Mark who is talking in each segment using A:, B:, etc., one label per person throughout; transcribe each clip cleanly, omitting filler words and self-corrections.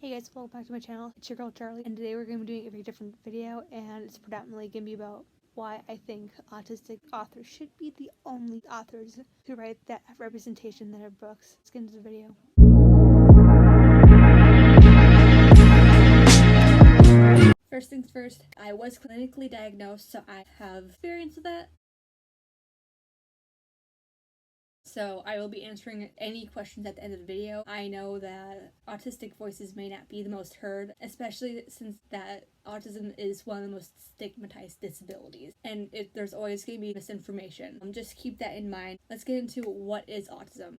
A: Hey guys, welcome back to my channel. It's your girl Charlie, and today we're going to be doing a very different video, and it's predominantly going to be about why I think autistic authors should be the only authors who write that representation in their books. Let's get into the video. First things first, I was clinically diagnosed, so I have experience with that. So I will be answering any questions at the end of the video. I know that autistic voices may not be the most heard, especially since that autism is one of the most stigmatized disabilities. And there's always going to be misinformation. Just keep that in mind. Let's get into what is autism.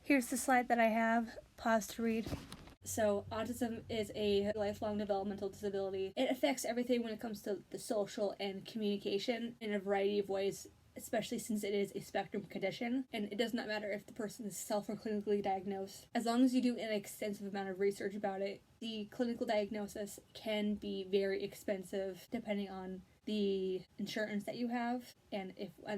A: Here's the slide that I have. Pause to read. So autism is a lifelong developmental disability. It affects everything when it comes to the social and communication in a variety of ways, especially since it is a spectrum condition, and it does not matter if the person is self or clinically diagnosed. As long as you do an extensive amount of research about it, the clinical diagnosis can be very expensive depending on the insurance that you have and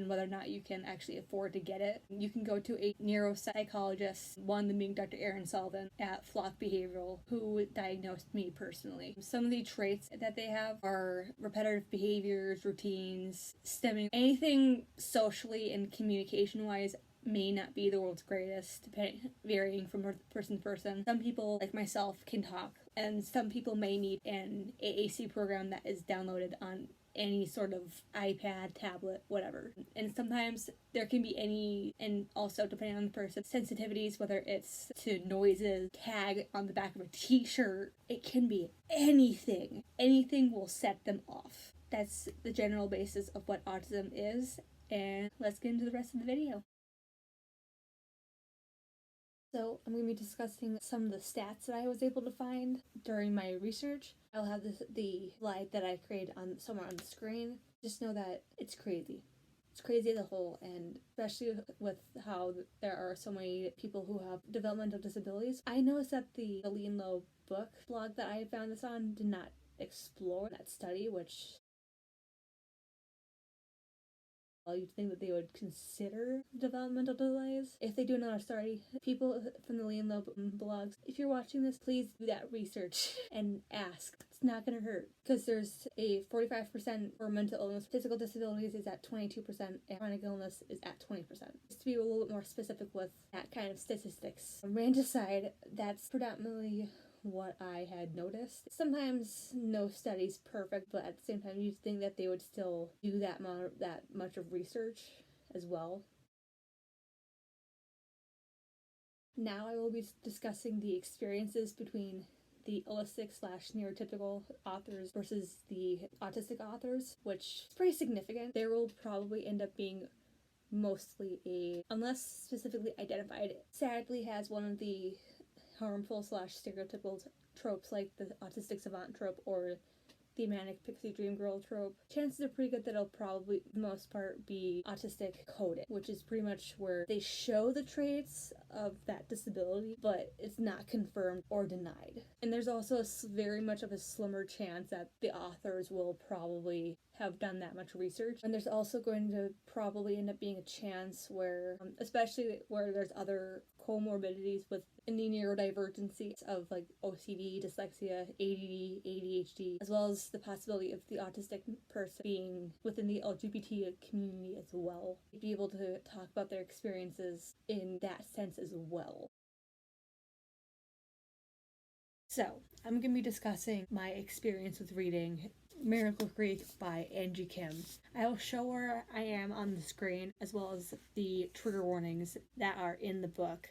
A: whether or not you can actually afford to get it. You can go to a neuropsychologist, one of them being Dr. Aaron Sullivan at Flock Behavioral, who diagnosed me personally. Some of the traits that they have are repetitive behaviors, routines, stemming anything socially and communication wise may not be the world's greatest, varying from person to person. Some people, like myself, can talk, and some people may need an AAC program that is downloaded on any sort of iPad, tablet, whatever. And sometimes there can be any, and also depending on the person, sensitivities, whether it's to noises, tag on the back of a t-shirt. It can be anything. Anything will set them off. That's the general basis of what autism is, and let's get into the rest of the video. So I'm going to be discussing some of the stats that I was able to find during my research. I'll have the slide that I created somewhere on the screen. Just know that it's crazy. It's crazy as a whole, and especially with how there are so many people who have developmental disabilities. I noticed that the Lean Low book blog that I found this on did not explore that study, which you'd think that they would consider developmental delays. If they do another study, people from the Lean Low blogs, if you're watching this, please do that research and ask. It's not going to hurt, because there's a 45% for mental illness. Physical disabilities is at 22%, and chronic illness is at 20%. Just to be a little bit more specific with that kind of statistics. Rant aside, that's predominantly what I had noticed. Sometimes no study's perfect, but at the same time you'd think that they would still do that much of research as well. Now I will be discussing the experiences between the holistic / neurotypical authors versus the autistic authors, which is pretty significant. There will probably end up being mostly unless specifically identified, sadly has one of the harmful / stereotypical tropes like the autistic savant trope or the manic pixie dream girl trope. Chances are pretty good that it'll probably, for the most part, be autistic coded, which is pretty much where they show the traits of that disability, but it's not confirmed or denied. And there's also very much of a slimmer chance that the authors will probably have done that much research. And there's also going to probably end up being a chance where, especially where there's other comorbidities in the neurodivergencies of like OCD, dyslexia, ADD, ADHD, as well as the possibility of the autistic person being within the LGBT community as well. Be able to talk about their experiences in that sense as well. So, I'm going to be discussing my experience with reading Miracle Creek by Angie Kim. I will show where I am on the screen, as well as the trigger warnings that are in the book,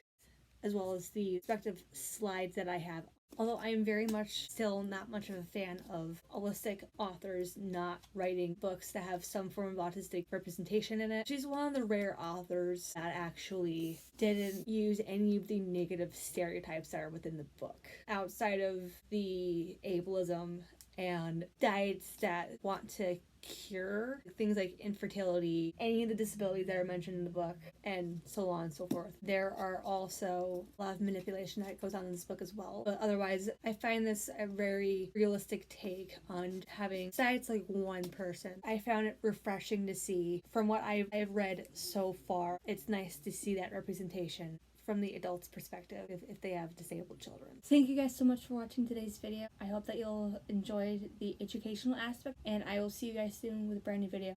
A: as well as the respective slides that I have. Although I am very much still not much of a fan of holistic authors not writing books that have some form of autistic representation in it. She's one of the rare authors that actually didn't use any of the negative stereotypes that are within the book. Outside of the ableism and diets that want to cure things like infertility, any of the disabilities that are mentioned in the book, and so on and so forth. There are also a lot of manipulation that goes on in this book as well. But otherwise, I find this a very realistic take on having sites like one person. I found it refreshing to see. From what I've read so far, it's nice to see that representation from the adult's perspective if they have disabled children. Thank you guys so much for watching today's video. I hope that you'll enjoy the educational aspect, and I will see you guys soon with a brand new video.